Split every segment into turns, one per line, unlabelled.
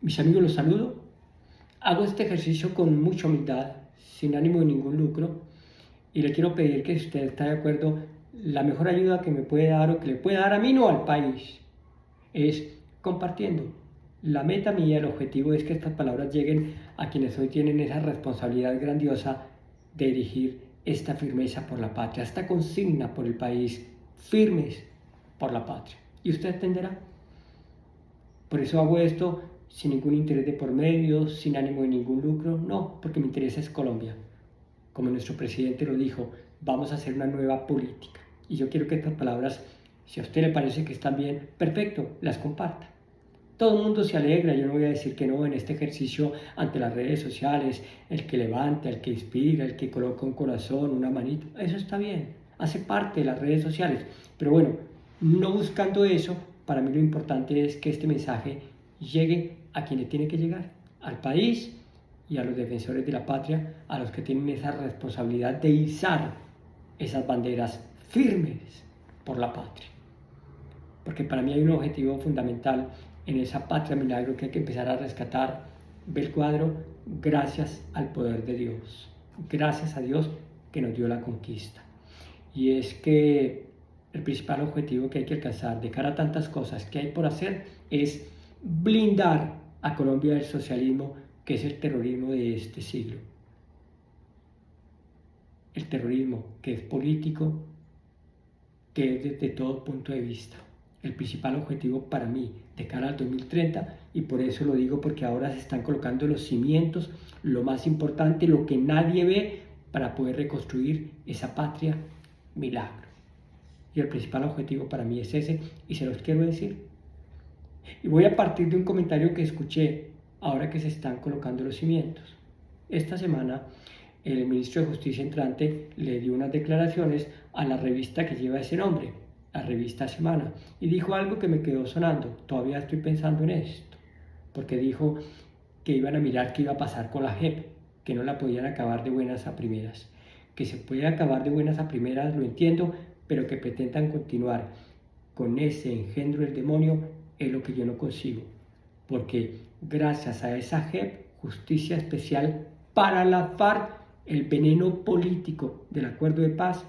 Mis amigos, los saludo. Hago este ejercicio con mucha humildad, sin ánimo de ningún lucro, y le quiero pedir que si usted está de acuerdo, la mejor ayuda que me puede dar o que le puede dar a mí, no al país, es compartiendo. La meta mía, el objetivo es que estas palabras lleguen a quienes hoy tienen esa responsabilidad grandiosa de dirigir esta firmeza por la patria, esta consigna por el país, firmes por la patria. Y usted entenderá. Por eso hago esto sin ningún interés de por medio, sin ánimo de ningún lucro, no, porque mi interés es Colombia. Como nuestro presidente lo dijo, vamos a hacer una nueva política. Y yo quiero que estas palabras, si a usted le parece que están bien, perfecto, las comparta. Todo el mundo se alegra, yo no voy a decir que no en este ejercicio ante las redes sociales, el que levanta, el que inspira, el que coloca un corazón, una manita, eso está bien, hace parte de las redes sociales. Pero bueno, no buscando eso, para mí lo importante es que este mensaje llegue a quien le tiene que llegar, al país y a los defensores de la patria, a los que tienen esa responsabilidad de izar esas banderas firmes por la patria. Porque para mí hay un objetivo fundamental en esa patria milagro que hay que empezar a rescatar. Ve el cuadro, gracias al poder de Dios, gracias a Dios que nos dio la conquista. Y es que el principal objetivo que hay que alcanzar de cara a tantas cosas que hay por hacer es blindar a Colombia del socialismo, que es el terrorismo de este siglo. El terrorismo que es político, que es desde todo punto de vista el principal objetivo para mí de cara al 2030, y por eso lo digo, porque ahora se están colocando los cimientos, lo más importante, lo que nadie ve para poder reconstruir esa patria milagro. Y el principal objetivo para mí es ese, y se los quiero decir. Y voy a partir de un comentario que escuché ahora que se están colocando los cimientos. Esta semana el ministro de Justicia entrante le dio unas declaraciones a la revista que lleva ese nombre, la revista Semana, y dijo algo que me quedó sonando. Todavía estoy pensando en esto, porque dijo que iban a mirar qué iba a pasar con la JEP, que no la podían acabar de buenas a primeras. Que se puede acabar de buenas a primeras, lo entiendo, pero que pretendan continuar con ese engendro del demonio es lo que yo no consigo, porque gracias a esa JEP, Justicia Especial para la FARC, el veneno político del acuerdo de paz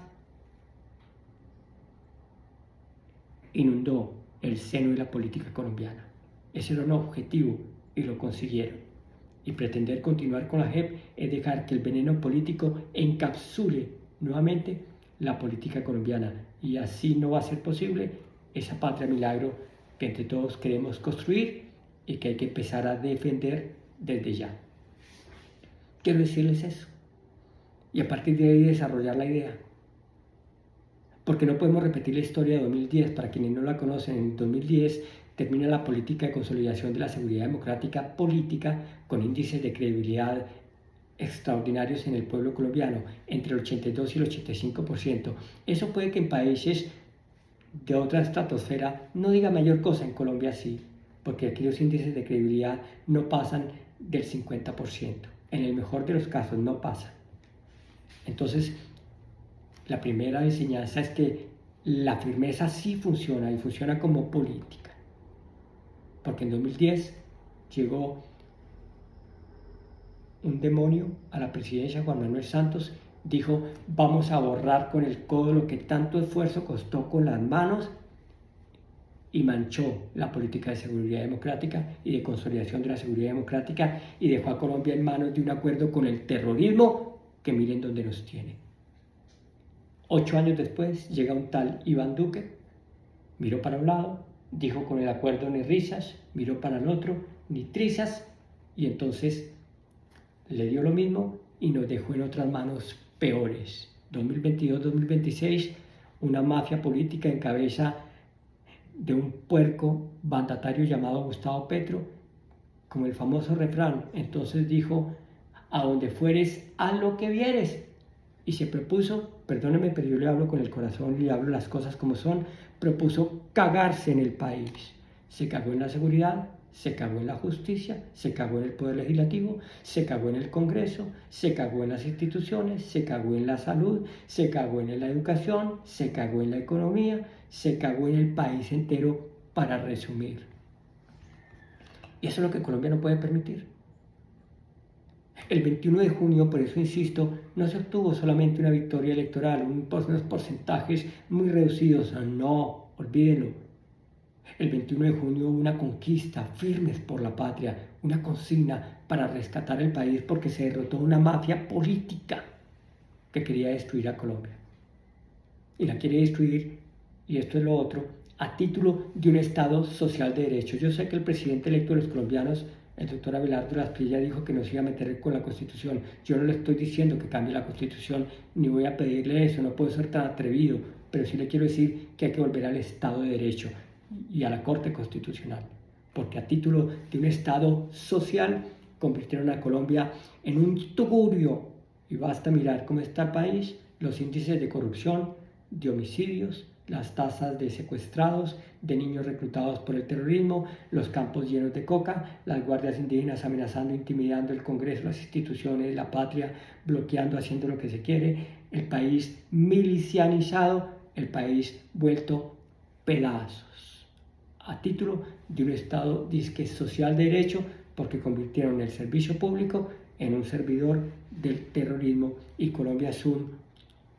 inundó el seno de la política colombiana. Ese era un objetivo y lo consiguieron. Y pretender continuar con la JEP es dejar que el veneno político encapsule nuevamente la política colombiana, y así no va a ser posible esa patria milagro que entre todos queremos construir y que hay que empezar a defender desde ya. Quiero decirles eso y a partir de ahí desarrollar la idea, porque no podemos repetir la historia de 2010. Para quienes no la conocen, en 2010 termina la política de consolidación de la seguridad democrática política con índices de credibilidad extraordinarios en el pueblo colombiano, entre el 82 y el 85%. Eso puede que en países de otra estratosfera no diga mayor cosa, en Colombia sí, porque aquí los índices de credibilidad no pasan del 50%. En el mejor de los casos no pasan. Entonces, la primera enseñanza es que la firmeza sí funciona, y funciona como política. Porque en 2010 llegó un demonio a la presidencia, Juan Manuel Santos, dijo: vamos a borrar con el codo lo que tanto esfuerzo costó con las manos, y manchó la política de seguridad democrática y de consolidación de la seguridad democrática, y dejó a Colombia en manos de un acuerdo con el terrorismo que miren dónde nos tiene. 8 años después llega un tal Iván Duque, miró para un lado, dijo: con el acuerdo ni risas, miró para el otro, ni trizas, y entonces le dio lo mismo y nos dejó en otras manos peores. 2022-2026, una mafia política en cabeza de un puerco mandatario llamado Gustavo Petro, como el famoso refrán. Entonces dijo: a donde fueres, haz lo que vieres. Y se propuso, perdóneme, pero yo le hablo con el corazón y le hablo las cosas como son, propuso cagarse en el país. Se cagó en la seguridad, se cagó en la justicia, se cagó en el poder legislativo, se cagó en el Congreso, se cagó en las instituciones, se cagó en la salud, se cagó en la educación, se cagó en la economía, se cagó en el país entero, para resumir. Y eso es lo que Colombia no puede permitir. El 21 de junio, por eso insisto, no se obtuvo solamente una victoria electoral, unos porcentajes muy reducidos, no, olvídenlo. El 21 de junio hubo una conquista, firmes por la patria, una consigna para rescatar el país porque se derrotó una mafia política que quería destruir a Colombia. Y la quiere destruir, y esto es lo otro, a título de un Estado social de derecho. Yo sé que el presidente electo de los colombianos, el doctor Abelardo Lasprilla, dijo que no se iba a meter con la Constitución. Yo no le estoy diciendo que cambie la Constitución, ni voy a pedirle eso, no puedo ser tan atrevido, pero sí le quiero decir que hay que volver al Estado de Derecho y a la Corte Constitucional, porque a título de un Estado social convirtieron a Colombia en un tugurio, y basta mirar cómo está el país, los índices de corrupción, de homicidios, las tasas de secuestrados, de niños reclutados por el terrorismo, los campos llenos de coca, las guardias indígenas amenazando, intimidando el Congreso, las instituciones, la patria, bloqueando, haciendo lo que se quiere, el país milicianizado, el país vuelto pedazos, a título de un Estado disque social de derecho, porque convirtieron el servicio público en un servidor del terrorismo, y Colombia es un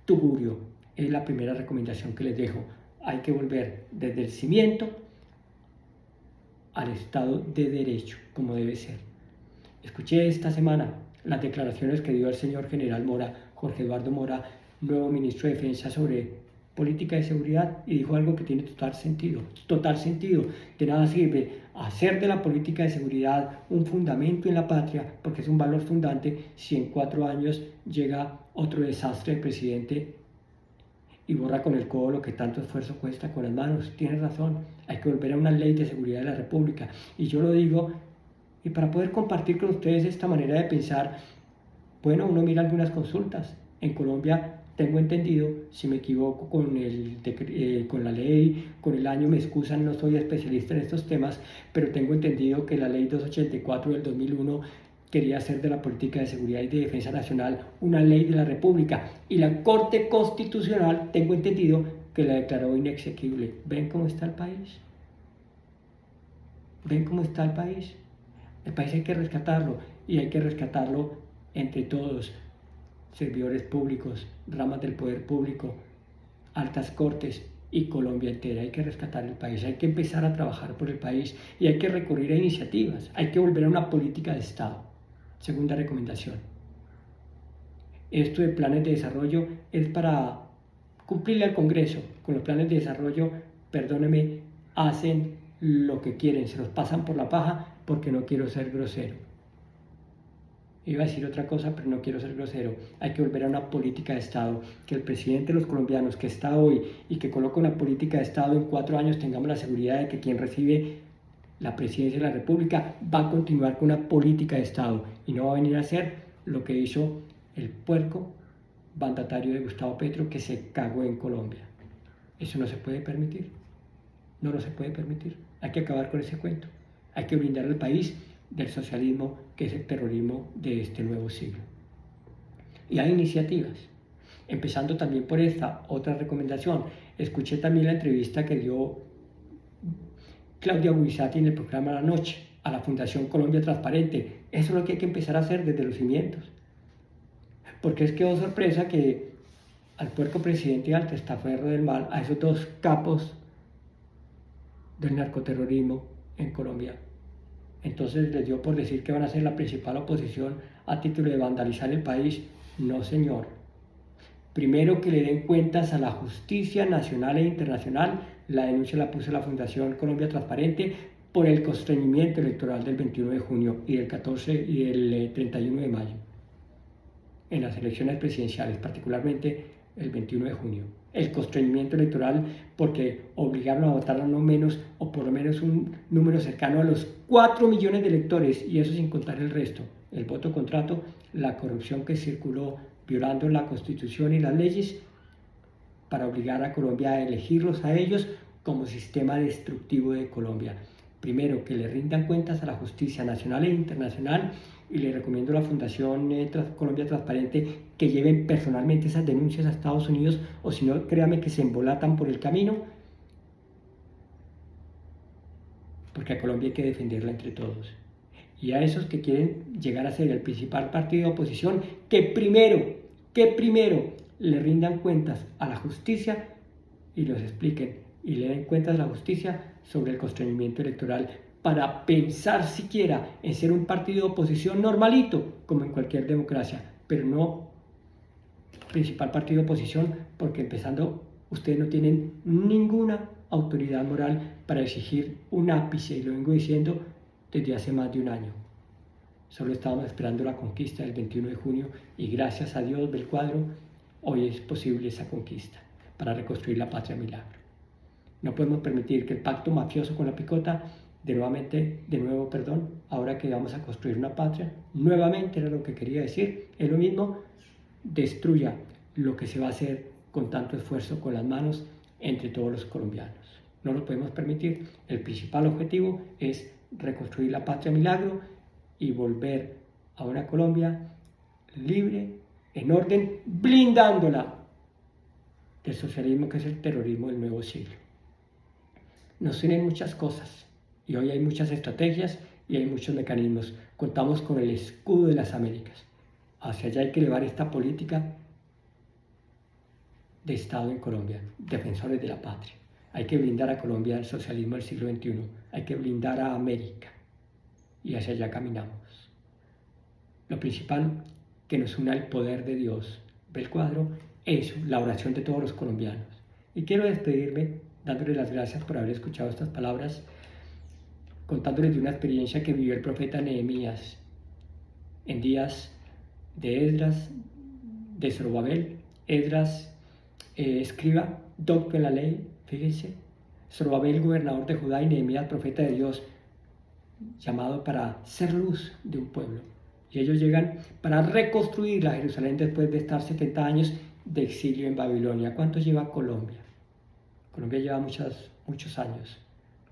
tugurio. Es la primera recomendación que les dejo. Hay que volver desde el cimiento al Estado de Derecho, como debe ser. Escuché esta semana las declaraciones que dio el señor general Mora, Jorge Eduardo Mora, nuevo ministro de Defensa, sobre política de seguridad, y dijo algo que tiene total sentido. De nada sirve hacer de la política de seguridad un fundamento en la patria, porque es un valor fundante, si en 4 años llega otro desastre del presidente y borra con el codo lo que tanto esfuerzo cuesta con las manos. Tiene razón, hay que volver a una ley de seguridad de la República. Y yo lo digo, y para poder compartir con ustedes esta manera de pensar, bueno, uno mira algunas consultas. En Colombia, tengo entendido, si me equivoco con la ley, con el año me excusan, no soy especialista en estos temas, pero tengo entendido que la ley 284 del 2001 quería hacer de la política de seguridad y de defensa nacional una ley de la República, y la Corte Constitucional, tengo entendido, que la declaró inexequible. ¿Ven cómo está el país? ¿Ven cómo está el país? El país hay que rescatarlo, y hay que rescatarlo entre todos, servidores públicos, ramas del poder público, altas cortes y Colombia entera. Hay que rescatar el país, hay que empezar a trabajar por el país, y hay que recurrir a iniciativas, hay que volver a una política de Estado. Segunda recomendación. Esto de planes de desarrollo es para cumplirle al Congreso. Con los planes de desarrollo, perdóneme, hacen lo que quieren, se los pasan por la paja, porque no quiero ser grosero. Iba a decir otra cosa, pero no quiero ser grosero. Hay que volver a una política de Estado, que el presidente de los colombianos, que está hoy y que coloca una política de Estado, en 4 años tengamos la seguridad de que quien recibe la presidencia de la República va a continuar con una política de Estado, y no va a venir a hacer lo que hizo el puerco mandatario de Gustavo Petro, que se cagó en Colombia. Eso no se puede permitir. No lo se puede permitir. Hay que acabar con ese cuento. Hay que blindar al país del socialismo, que es el terrorismo de este nuevo siglo. Y hay iniciativas, empezando también por esta otra recomendación. Escuché también la entrevista que dio Claudia Guizati en el programa La Noche a la Fundación Colombia Transparente. Eso es lo que hay que empezar a hacer desde los cimientos. Porque es que, oh sorpresa, que al puerco presidente y al testaferro del mal, a esos 2 capos del narcoterrorismo en Colombia, entonces les dio por decir que van a ser la principal oposición a título de vandalizar el país. No, señor. Primero, que le den cuentas a la justicia nacional e internacional. La denuncia la puso la Fundación Colombia Transparente por el constreñimiento electoral del 21 de junio y del 14 y del 31 de mayo en las elecciones presidenciales, particularmente el 21 de junio. El constreñimiento electoral, porque obligaron a votar a no menos, o por lo menos un número cercano a los 4 millones de electores, y eso sin contar el resto, el voto contrato, la corrupción que circuló violando la Constitución y las leyes, para obligar a Colombia a elegirlos a ellos como sistema destructivo de Colombia. Primero, que le rindan cuentas a la justicia nacional e internacional, y le recomiendo a la Fundación Colombia Transparente que lleven personalmente esas denuncias a Estados Unidos, o si no, créame que se embolatan por el camino, porque a Colombia hay que defenderla entre todos. Y a esos que quieren llegar a ser el principal partido de oposición, que primero le rindan cuentas a la justicia y los expliquen y le den cuentas a la justicia sobre el constreñimiento electoral para pensar siquiera en ser un partido de oposición normalito, como en cualquier democracia, pero no principal partido de oposición, porque empezando ustedes no tienen ninguna autoridad moral para exigir un ápice, y lo vengo diciendo desde hace más de un año. Solo estábamos esperando la conquista del 21 de junio y gracias a Dios del cuadro, hoy es posible esa conquista para reconstruir la patria milagro. No podemos permitir que el pacto mafioso con la picota, ahora que vamos a construir una patria, nuevamente era lo que quería decir, es lo mismo, destruya lo que se va a hacer con tanto esfuerzo con las manos entre todos los colombianos. No lo podemos permitir. El principal objetivo es reconstruir la patria milagro y volver a una Colombia libre, en orden, blindándola del socialismo que es el terrorismo del nuevo siglo. Nos unen muchas cosas y hoy hay muchas estrategias y hay muchos mecanismos. Contamos con el escudo de las Américas. Hacia allá hay que elevar esta política de Estado en Colombia, defensores de la patria. Hay que blindar a Colombia del socialismo del siglo XXI. Hay que blindar a América. Y hacia allá caminamos. Lo principal que nos una el poder de Dios. ¿Ve el cuadro? Eso, la oración de todos los colombianos. Y quiero despedirme dándoles las gracias por haber escuchado estas palabras, contándoles de una experiencia que vivió el profeta Nehemías en días de Esdras, de Zorobabel. Esdras, escriba, doctor en la ley, fíjense. Zorobabel, gobernador de Judá, y Nehemías, profeta de Dios, llamado para ser luz de un pueblo. Y ellos llegan para reconstruir la Jerusalén después de estar 70 años de exilio en Babilonia. ¿Cuánto lleva Colombia? Colombia lleva muchos años,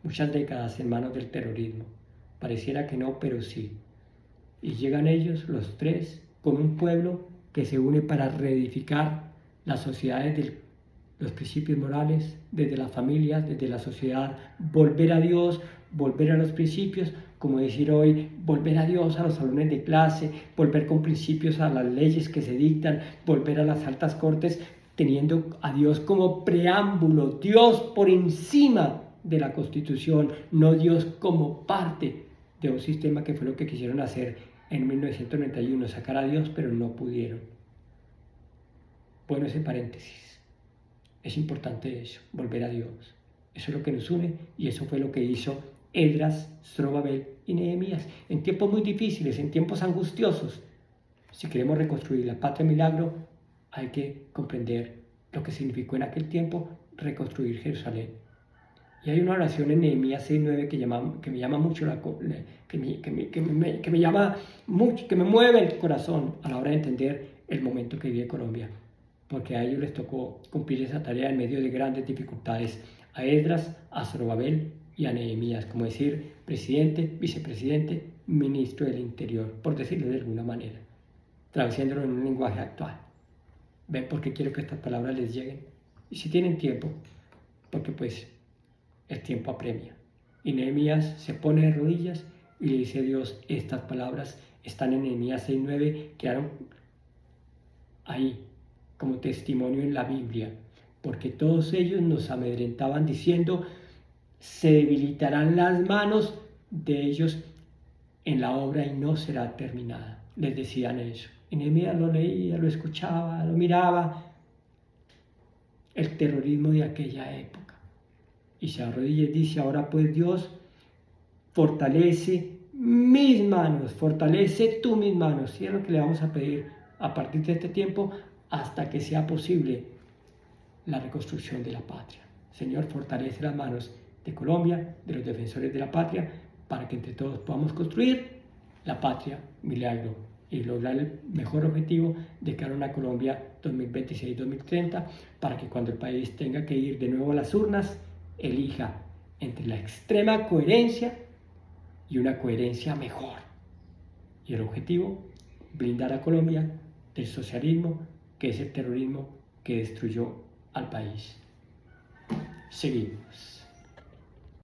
muchas décadas en manos del terrorismo. Pareciera que no, pero sí. Y llegan ellos, los tres, con un pueblo que se une para reedificar las sociedades de los principios morales, desde las familias, desde la sociedad, volver a Dios, volver a los principios, como decir hoy, volver a Dios a los salones de clase, volver con principios a las leyes que se dictan, volver a las altas cortes, teniendo a Dios como preámbulo, Dios por encima de la Constitución, no Dios como parte de un sistema que fue lo que quisieron hacer en 1991, sacar a Dios, pero no pudieron. Bueno, ese paréntesis, es importante eso, volver a Dios. Eso es lo que nos une y eso fue lo que hizo Esdras, Zorobabel y Nehemías en tiempos muy difíciles, en tiempos angustiosos. Si queremos reconstruir la patria milagro, hay que comprender lo que significó en aquel tiempo reconstruir Jerusalén. Y hay una oración en Nehemías 6:9 que me llama mucho que me mueve el corazón a la hora de entender el momento que vive Colombia, porque a ellos les tocó cumplir esa tarea en medio de grandes dificultades, a Esdras, a Zorobabel y a Nehemías, como decir presidente, vicepresidente, ministro del Interior, por decirlo de alguna manera, traduciéndolo en un lenguaje actual. ¿Ven por qué quiero que estas palabras les lleguen? Y si tienen tiempo, porque pues el tiempo apremia. Y Nehemías se pone de rodillas y le dice a Dios, estas palabras están en Nehemías 6:9, quedaron ahí como testimonio en la Biblia, porque todos ellos nos amedrentaban diciendo, se debilitarán las manos de ellos en la obra y no será terminada. Les decían eso. Y Nehemías lo leía, lo escuchaba, lo miraba. El terrorismo de aquella época. Y se arrodilla y dice, ahora pues Dios, fortalece mis manos, fortalece tú mis manos. Y es lo que le vamos a pedir a partir de este tiempo hasta que sea posible la reconstrucción de la patria. Señor, fortalece las manos de Colombia, de los defensores de la patria, para que entre todos podamos construir la patria milagro y lograr el mejor objetivo de crear una Colombia 2026-2030, para que cuando el país tenga que ir de nuevo a las urnas, elija entre la extrema coherencia y una coherencia mejor. Y el objetivo, blindar a Colombia del socialismo, que es el terrorismo que destruyó al país. Seguimos.